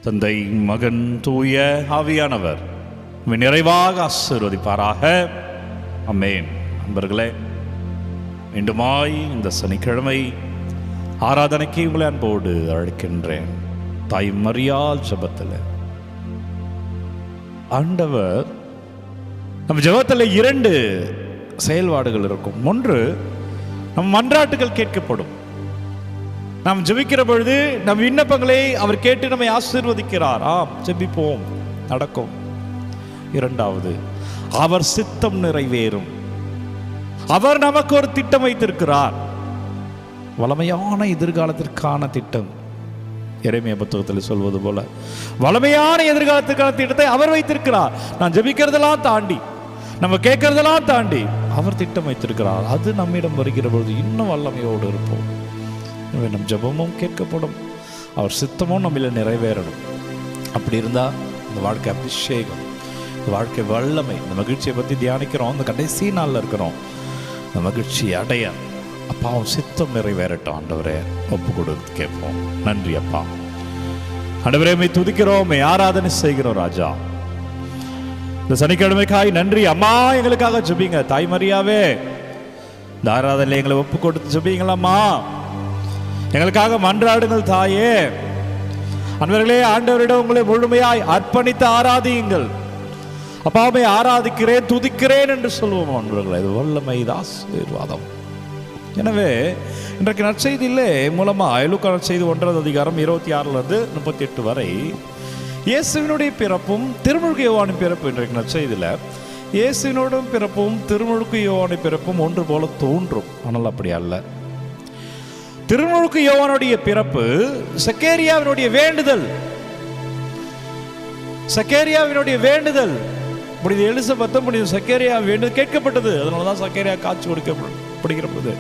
தந்தை, மகன், தூய ஆவியானவர் நிறைவாக ஆசீர்வதிப்பாராக. ஆமென். நண்பர்களே, மீண்டுமாய் இந்த சனிக்கிழமை ஆராதனைக்கு உங்களை அன்போடு அழைக்கின்றேன். தாய் மரியாள் ஜெபத்தில் ஆண்டவர் நம்ம ஜெபத்தில் 2 செயல்பாடுகள் இருக்கும். ஒன்று, நம் மன்றாட்டுகள் கேட்கப்படும். நாம் ஜெபிக்கிற பொழுது நம் விண்ணப்பங்களை அவர் கேட்டு நம்மை ஆசீர்வதிக்கிறார். ஜெபிப்போம், நடக்கும். 2வது, அவர் சித்தம் நிறைவேறும். அவர் நமக்கு ஒரு திட்டம் வைத்திருக்கிறார், வளமையான எதிர்காலத்திற்கான திட்டம். எரேமியா புத்தகத்தில் சொல்வது போல வளமையான எதிர்காலத்திற்கான திட்டத்தை அவர் வைத்திருக்கிறார். நான் ஜெபிக்கிறதெல்லாம் தாண்டி, நம்ம கேட்கறதெல்லாம் தாண்டி அவர் திட்டம் வைத்திருக்கிறார். அது நம்மிடம் வருகிற பொழுது இன்னும் வல்லமையோடு இருப்போம். நம் ஜெபமும் கேட்கப்படும், அவர் சித்தமும் நம்மள நிறைவேறணும். அப்படி இருந்தால் இந்த வாழ்க்கை அபிஷேகம், இந்த வாழ்க்கை வல்லமை, இந்த மகிழ்ச்சியை பற்றி தியானிக்கிறோம். இந்த கடைசி நாளில் இருக்கிறோம். இந்த மகிழ்ச்சி அடைய அப்பாவும் சித்தம் நிறைவேறட்டும். ஆண்டவரே, ஒப்பு கொடுத்து கேட்போம். நன்றி அப்பா. ஆண்டவரே, மை துதிக்கிறோம், மை ஆராதனை செய்கிறோம். ராஜா, இந்த சனிக்கிழமைக்காய் நன்றி. அம்மா, எங்களுக்காக ஜெபிங்க. தாய் மரியாவே, இந்த ஆராதனை எங்களை ஒப்பு கொடுத்து ஜெபிங்களம்மா. எங்களுக்காக மன்றாடுங்கள் தாயே. அன்பர்களே, ஆண்டவரிடம் உங்களை முழுமையாய் அர்ப்பணித்து ஆராதியுங்கள். அப்பாவை ஆராதிக்கிறேன், துதிக்கிறேன் என்று சொல்லுவோம். அன்பர்களே, இது வல்லமை, இது ஆசீர்வாதம். எனவே இன்றைக்கு நற்செய்தியிலே மூலமாக லூக்கா நற்செய்தி 1ஆம் அதிகாரம் 26 to 38 வரை இயேசுவினுடைய பிறப்பும் திருமுழுக்கு யோவானின் பிறப்பு. இன்றைக்கு நற்செய்தியில் இயேசுவினோடும் பிறப்பும் திருமுழுக்கு யோவானின் பிறப்பும் ஒன்று போல தோன்றும், ஆனால் அப்படி அல்ல. திருமுழுக்கு யோவானுடைய பிறப்பு சக்கேரியாவினுடைய வேண்டுதல். சக்கேரியாவினுடைய வேண்டுதல் புனித எலிசபெத்தும் புனித சக்கேரியா வேண்டுதல் கேட்கப்பட்டது. அதனாலதான் சக்கேரியா காட்சி கொடுக்கப்படுகிறது.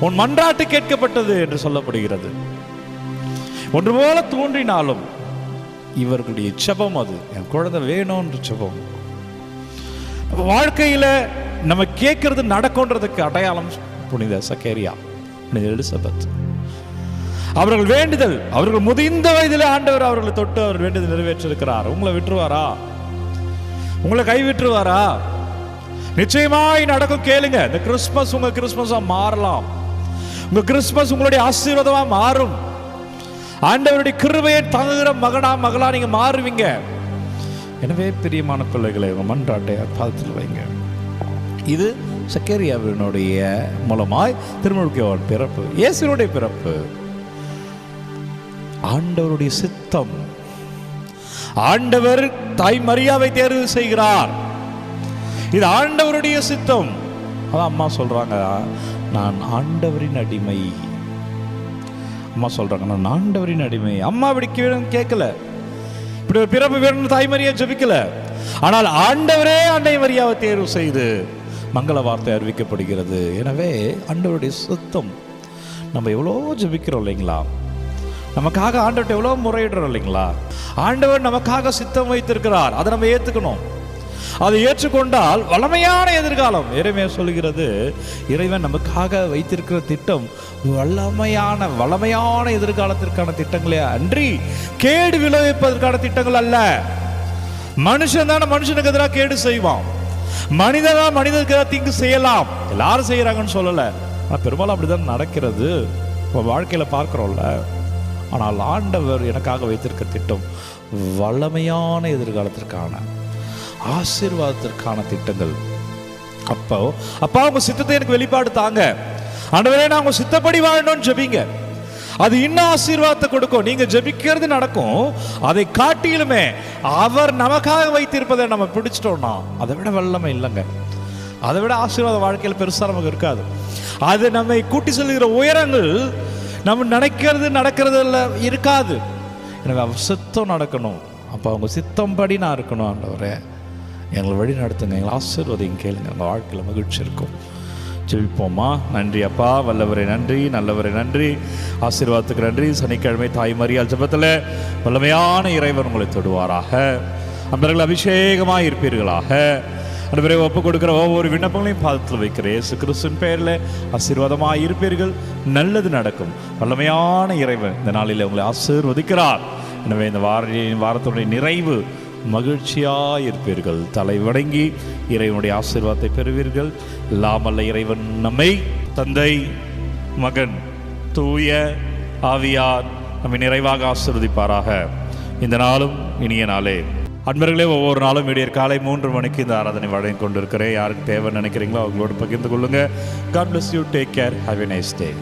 உன் மன்றாட்டு கேட்கப்பட்டது என்று சொல்லப்படுகிறது. ஒன்று போல தோன்றினாலும் இவர்களுடைய ஜெபம், அது என் குழந்தை வேணும்ன்ற ஜெபம். வாழ்க்கையில நம்ம கேட்கறது நடக்கும்ன்றதுக்கு அடையாளம் புனித சக்கேரியா, புனித எலிசபெத். அவர்கள் வேண்டுதல், அவர்கள் முதிர்ந்த வயதில் ஆண்டவர் அவர்களை தொட்டு அவர் வேண்டுதல் நிறைவேற்றிருக்கிறார். உங்களை விட்டுருவாரா? உங்களை கைவிட்டுருவாரா? நிச்சயமாய் நடக்கும். கேளுங்க. இந்த கிறிஸ்துமஸ் உங்க கிறிஸ்துமஸா மாறலாம். உங்க கிறிஸ்துமஸ் உங்களுடைய ஆசீர்வாதமா மாறும். ஆண்டவருடைய கிருபையை தங்குகிற மகனா மகளா நீங்க மாறுவீங்க. எனவே பிரியமான பிள்ளைகளை உங்க மன்றாட்டை பாதத்தில் வைங்க. இது சக்கேரியாவினுடைய மூலமாய் திருமுழுக்கு யோவான் பிறப்பு, இயேசுவினுடைய பிறப்பு. ஆண்டவருடைய சித்தம். ஆண்டவர் தாய் மரியாவை தேர்வு செய்கிறார். இது ஆண்டவருடைய சித்தம். அதான் அம்மா சொல்றாங்க, நான் ஆண்டவரின் அடிமை. அம்மா சொல்றாங்க, நான் ஆண்டவரின் அடிமை. அம்மா இப்படி கேட்கல, இப்படி ஒரு பிறப்பு வேணும்னு தாய் மரியா ஜெபிக்கல. ஆனால் ஆண்டவரே அன்னை மரியாவை தேர்வு செய்து மங்கள வார்த்தை அறிவிக்கப்படுகிறது. எனவே ஆண்டவருடைய சித்தம். நம்ம எவ்வளோ ஜெபிக்கிறோம் இல்லைங்களா? நமக்காக ஆண்டவர்கிட்ட எவ்வளோ முறையிடுறோம் இல்லைங்களா? ஆண்டவர் நமக்காக சித்தம் வைத்திருக்கிறார். அதை நம்ம ஏற்றுக்கணும். அதை ஏற்றுக்கொண்டால் வளமையான எதிர்காலம். எரேமியா சொல்கிறது, இறைவன் நமக்காக வைத்திருக்கிற திட்டம் வளமையான எதிர்காலத்திற்கான திட்டங்களே அன்றி கேடு விளைவிப்பதற்கான திட்டங்கள் அல்ல. மனுஷன் தானே மனுஷனுக்கு எதிராக கேடு செய்வான். மனிதனா மனிதனுக்கு எதிராக தீங்கு செய்யலாம். எல்லாரும் செய்யறாங்கன்னு சொல்லல, ஆனால் பெரும்பாலும் அப்படிதான் நடக்கிறது. வாழ்க்கையில பார்க்கிறோம்ல. ஆனால் ஆண்டவர் எனக்காக வைத்திருக்க திட்டம் வல்லமையான எதிர்காலத்திற்கான ஆசீர்வாதத்திற்கான திட்டங்கள். அப்பா உங்க சித்தத்தை எனக்கு வெளிப்பாடு தாங்க. ஆண்டவரே, நான் உங்க சித்தப்படி வாழணும்னு ஜெபிங்க. அது இன்னும் ஆசீர்வாதத்தை கொடுக்கும். நீங்க ஜெபிக்கிறது நடக்கும். அதை காட்டிலுமே அவர் நமக்காக வைத்திருப்பதை நம்ம பிடிச்சிட்டோம்னா அதை விட வல்லமை இல்லைங்க. அதை விட ஆசீர்வாத வாழ்க்கையில் பெருசா நமக்கு இருக்காது. அது நம்மை கூட்டி செல்கிற உயரங்கள் நம்ம நினைக்கிறது நடக்கிறது இருக்காது. எனவே அவர் சித்தம் நடக்கணும். அப்போ அவங்க சித்தம் படி நான் இருக்கணும். ஆண்டவரே, எங்களை வழி நடத்துங்க, எங்களை ஆசீர்வதிங்க. கேளுங்க, அந்த வாழ்க்கையில் மகிழ்ச்சி இருக்கும். ஜெபிப்போமா. நன்றி அப்பா, வல்லவரை நன்றி, நல்லவரை நன்றி, ஆசீர்வாதத்துக்கு நன்றி. சனிக்கிழமை தாய் மரியாள் ஜெபத்தில் வல்லமையான இறைவன் உங்களை தொடுவாராக. அன்பர்கள் அபிஷேகமாக இருப்பீர்களாக. அன்றுவரை ஒப்பு கொடுக்கிற ஒவ்வொரு விண்ணப்பங்களையும் பாதத்தில் வைக்கிற இயேசு கிறிஸ்துவின் பெயரில் ஆசீர்வாதமாக இருப்பீர்கள். நல்லது நடக்கும். வல்லமையான இறைவன் இந்த நாளில் உங்களை ஆசீர்வதிக்கிறார். எனவே இந்த வாரத்துடைய நிறைவு மகிழ்ச்சியாக இருப்பீர்கள். தலை வணங்கி இறைவனுடைய ஆசீர்வாதத்தை பெறுவீர்கள். எல்லாமல்ல இறைவன் நம்மை தந்தை, மகன், தூய ஆவியார் நம்மை நிறைவாக ஆசீர்வதிப்பாராக. இந்த நாளும் இனிய நாளே. அன்பர்களே, ஒவ்வொரு நாளும் விடியற் காலை 3 மணிக்கு இந்த ஆராதனை வழங்கி கொண்டிருக்கிறேன். யாருக்கு தேவைன்னு நினைக்கிறீங்களோ அவங்களோட பகிர்ந்து கொள்ளுங்க. God bless you. Take care. Have a nice day.